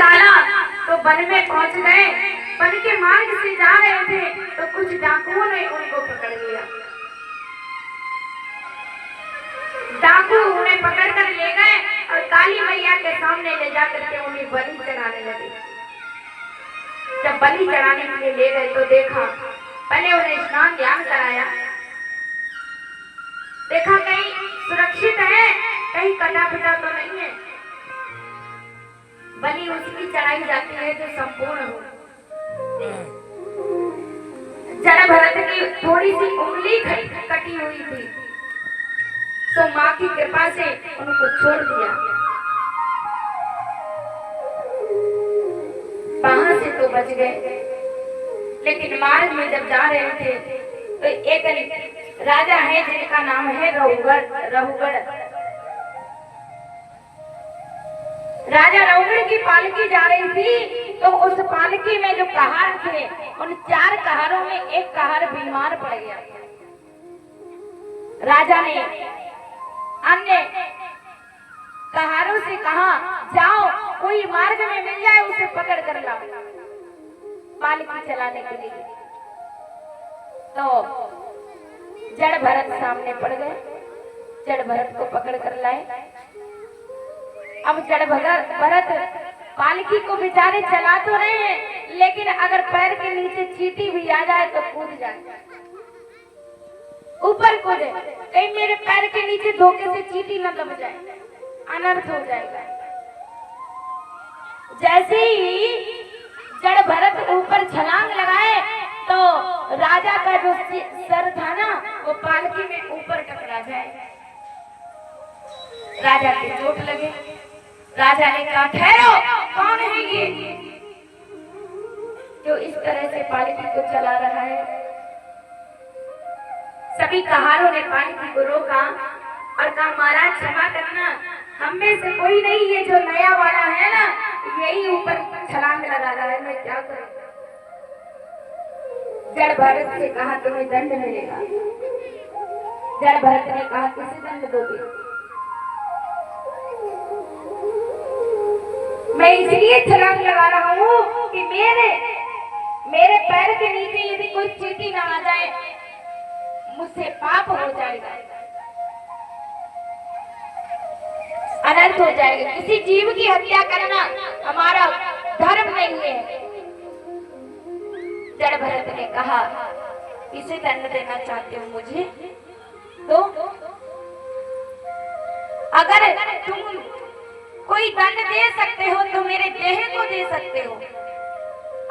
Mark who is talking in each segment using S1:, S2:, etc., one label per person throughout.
S1: निकाला तो वन में पहुंच गए। वन के मार्ग से जा रहे थे तो कुछ डाकुओं ने उनको पकड़ लिया। डाकू उन्हें पकड़ कर ले गए और काली मैया के सामने ले जाकर के उन्हें बलि चढ़ाने लगे। जब बलि चढ़ाने के लिए ले गए तो देखा, पहले उन्हें स्नान ध्यान कराया, देखा कहीं सुरक्षित है, कहीं कटा पिटा तो नहीं है। बलि उसकी चढ़ाई जाती है जो संपूर्ण हो। जड़ भरत की थोड़ी सी उंगली कटी हुई थी तो माँ की कृपा से उनको छोड़ दिया। वहां से तो बच गए, लेकिन मार्ग में जब जा रहे थे तो एक राजा है जिनका नाम है रहुगढ़। राजा रहुगढ़ की पालकी जा रही थी तो उस पालकी में जो कहार थे उन 4 कहारों में एक कहार बीमार पड़ गया। राजा ने अन्य कहारों से कहा, जाओ कोई मार्ग में मिल जाए उसे पकड़ कर लाओ पालकी चलाने के लिए। तो जड़ भरत सामने पड़ गए, जड़ भरत को पकड़ कर लाए। अब जड़ भरत पालकी को बेचारे चला तो रहे हैं, लेकिन अगर पैर के नीचे चींटी भी आ जाए तो कूद जाए, ऊपर कूदे, कहीं मेरे पैर के नीचे धोखे से चींटी न दब जाए, अनर्थ हो जाएगा। जैसे ही जड़ भरत ऊपर छलांग लगाए तो राजा का जो सर था ना वो पालकी में ऊपर टकरा जाए। राजा के चोट लगे। राजा ने कहा, ठहरो, कौन है ये जो इस तरह से पालकी को चला रहा है? सभी कहारों ने पालकी को रोका और कहा, महाराज क्षमा करना, हम में से कोई नहीं, ये जो नया वाला है ना यही ऊपर छलांग लगा रहा है, मैं क्या करूं? जड़ भरत से कहा, तुम्हें दंड मिलेगा। जड़ भरत ने कहा, किसे दंड दोगे? मैं इसलिए छलांग लगा रहा हूँ कि मेरे पैर के नीचे यदि कोई चींटी ना आ जाए मुझसे पाप हो जाएगा, अनर्थ हो जाएगा। किसी जीव की हत्या करना हमारा धर्म नहीं है। जड़ भरत ने कहा, किसे दंड देना चाहते हो मुझे? तो अगर तुम कोई दंड दे सकते हो तो मेरे देह को दे सकते हो।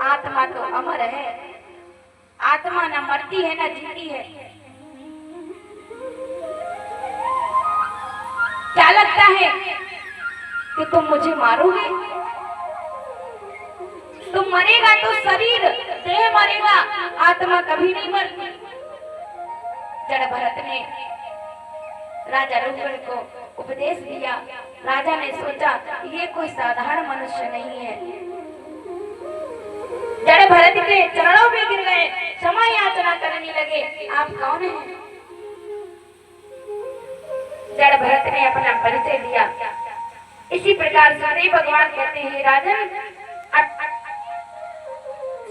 S1: आत्मा तो अमर है, आत्मा न मरती है न जीती है। क्या लगता है कि तुम मुझे मारोगे? तुम मरेगा तो शरीर, देह मरेगा, आत्मा कभी नहीं मरती। जड़ भरत ने राजा रहुगढ़ को उपदेश दिया। राजा ने सोचा ये कोई साधारण मनुष्य नहीं है। जड़ भरत के चरणों में गिर गए, क्षमा याचना करने लगे, आप कौन हैं? जड़ भरत ने अपना परिचय दिया। इसी प्रकार से भगवान कहते हैं, राजन,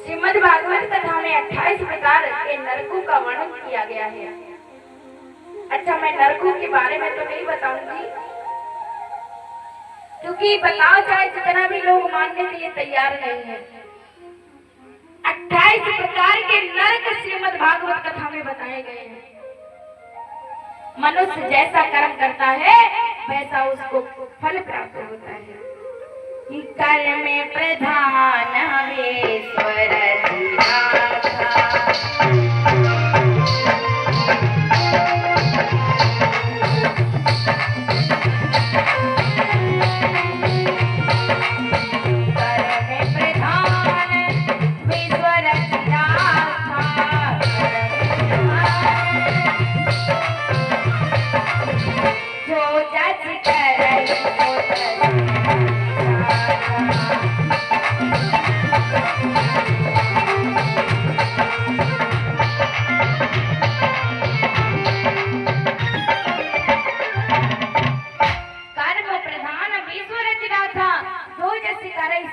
S1: श्रीमद् भागवत कथा में 28 प्रकार के नरकों का वर्णन किया गया है। अच्छा, मैं नरकों के बारे में तो नहीं बताऊंगी, क्योंकि बताओ चाहे जितना भी लोग मानने के लिए तैयार नहीं है। 28 प्रकार के नरक श्रीमद् भागवत कथा में बताए गए हैं। मनुष्य जैसा कर्म करता है वैसा उसको फल प्राप्त होता है। कर्म में प्रधान हमेश्वर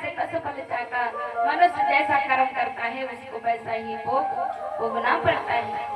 S1: से कस फल चाका, मनुष्य जैसा कर्म करता है उसको वैसा ही भोग भोगना पड़ता है।